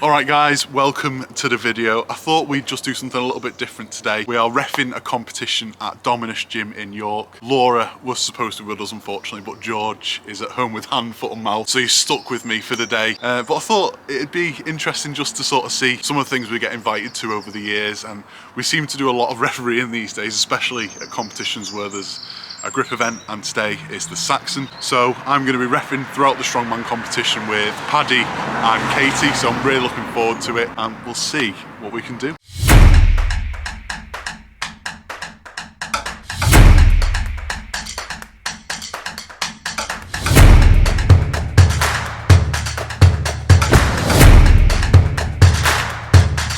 Alright guys, welcome to the video. I thought we'd just do something a little bit different today. We are reffing a competition at Dominus Gym in York. Laura was supposed to be with us unfortunately, but George is at home with hand, foot and mouth, so he's stuck with me for the day. But I thought it'd be interesting just to sort of see some of the things we get invited to over the years, and we seem to do a lot of refereeing these days, especially at competitions where there's a grip event, and today is the Saxon. So I'm going to be reffing throughout the strongman competition with Paddy and Katie, so I'm really looking forward to it, and we'll see what we can do.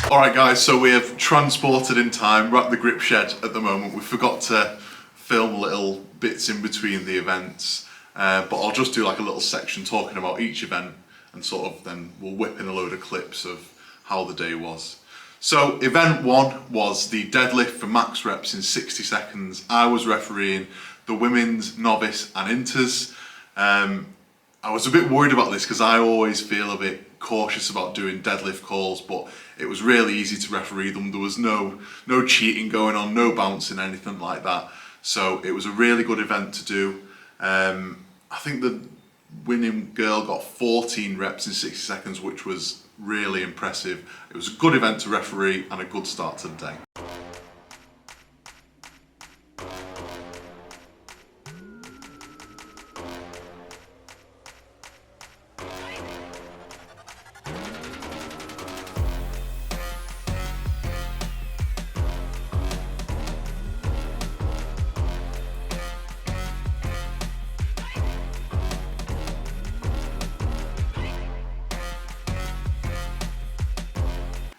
Alright guys, so we have transported in time. We're at the grip shed at the moment. We forgot to film little bits in between the events, but I'll just do like a little section talking about each event, and sort of then we'll whip in a load of clips of how the day was. So event one was the deadlift for max reps in 60 seconds. I was refereeing the women's novice and inters. I was a bit worried about this because I always feel a bit cautious about doing deadlift calls, but it was really easy to referee them. There was no cheating going on, no bouncing, anything like that. So it was a really good event to do. I think the winning girl got 14 reps in 60 seconds, which was really impressive. It was a good event to referee and a good start to the day.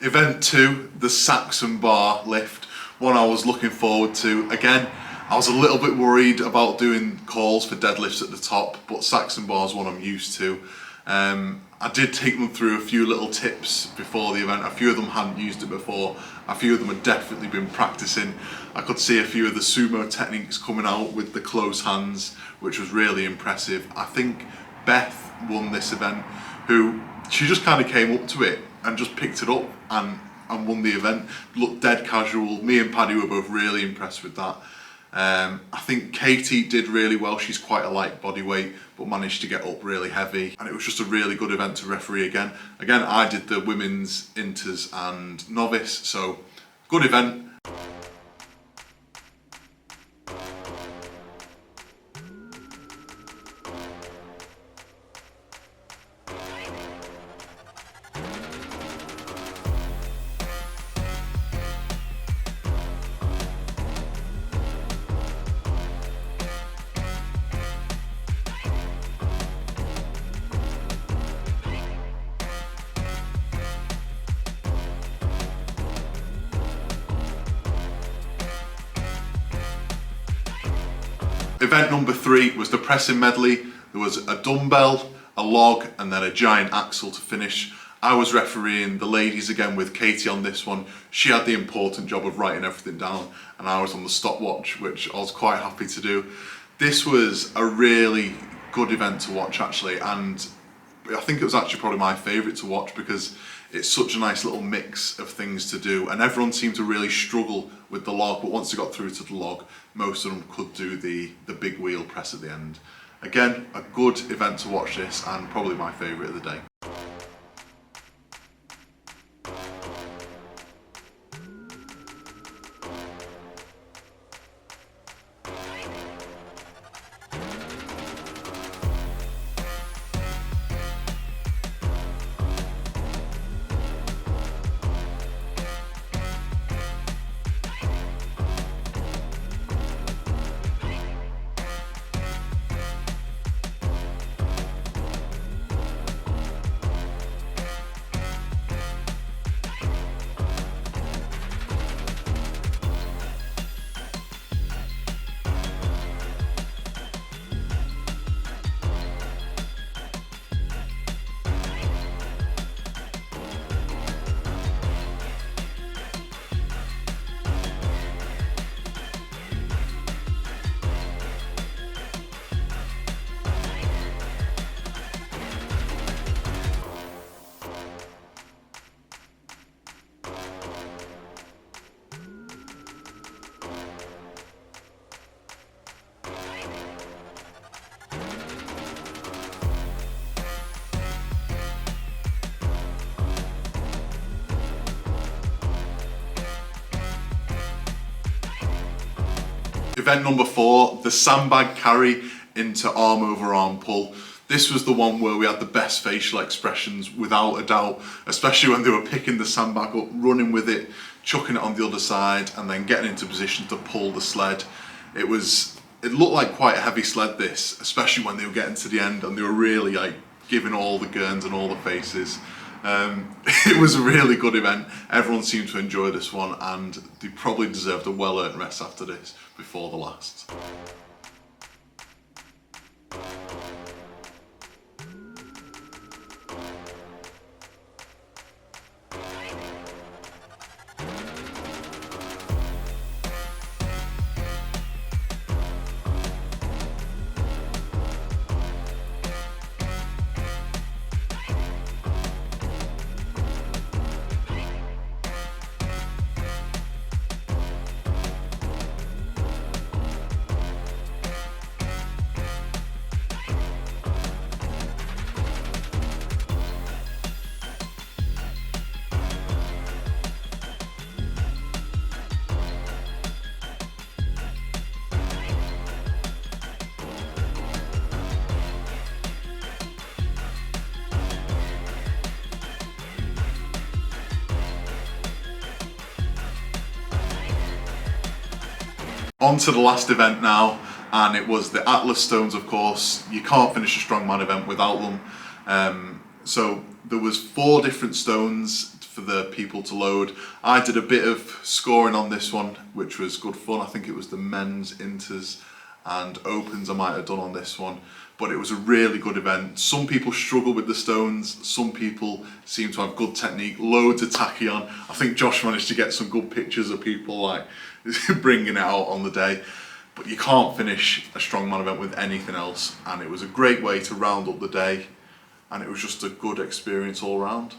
Event two, the Saxon bar lift, one I was looking forward to. Again, I was a little bit worried about doing calls for deadlifts at the top, but Saxon bar is one I'm used to. I did take them through a few little tips before the event. A few of them hadn't used it before. A few of them had definitely been practicing. I could see a few of the sumo techniques coming out with the close hands, which was really impressive. I think Beth won this event, she just kind of came up to it and just picked it up and won the event. Looked dead casual. Me and Paddy were both really impressed with that. I think Katie did really well. She's quite a light body weight, but managed to get up really heavy. And it was just a really good event to referee again. Again, I did the women's inters and novice, so good event. Event number three was the pressing medley. There was a dumbbell, a log, and then a giant axle to finish. I was refereeing the ladies again with Katie on this one. She had the important job of writing everything down, and I was on the stopwatch, which I was quite happy to do. This was a really good event to watch actually, and I think it was actually probably my favourite to watch because it's such a nice little mix of things to do, and everyone seemed to really struggle with the log, but once they got through to the log, most of them could do the big wheel press at the end. Again, a good event to watch this, and probably my favourite of the day. Event number 4, the sandbag carry into arm over arm pull. This was the one where we had the best facial expressions without a doubt, especially when they were picking the sandbag up, running with it, chucking it on the other side, and then getting into position to pull the sled. It looked like quite a heavy sled, this, especially when they were getting to the end and they were really like giving all the gurns and all the faces. It was a really good event. Everyone seemed to enjoy this one, and they probably deserved a well-earned rest after this before the last. On to the last event now, and it was the Atlas stones, of course. You can't finish a strongman event without them. So there was 4 different stones for the people to load. I did a bit of scoring on this one, which was good fun. I think it was the men's inters and opens I might have done on this one, but it was a really good event. Some people struggle with the stones, some people seem to have good technique, loads of tachyon. I think Josh managed to get some good pictures of people like bringing it out on the day, but you can't finish a strongman event with anything else, and it was a great way to round up the day, and it was just a good experience all round.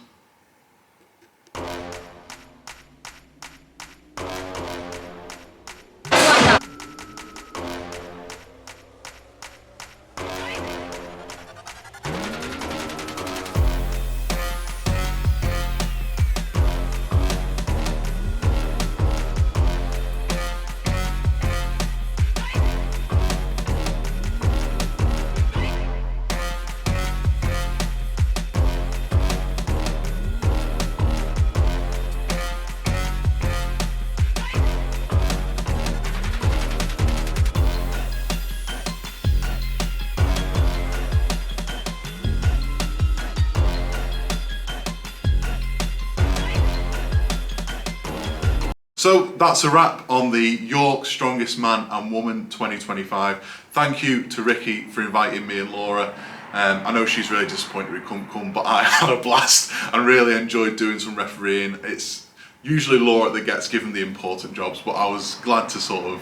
So that's a wrap on the York Strongest Man and Woman 2025. Thank you to Ricky for inviting me and Laura. I know she's really disappointed we couldn't come, but I had a blast and really enjoyed doing some refereeing. It's usually Laura that gets given the important jobs, but I was glad to sort of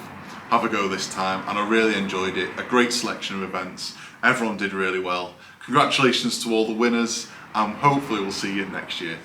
have a go this time, and I really enjoyed it. A great selection of events. Everyone did really well. Congratulations to all the winners, and hopefully we'll see you next year.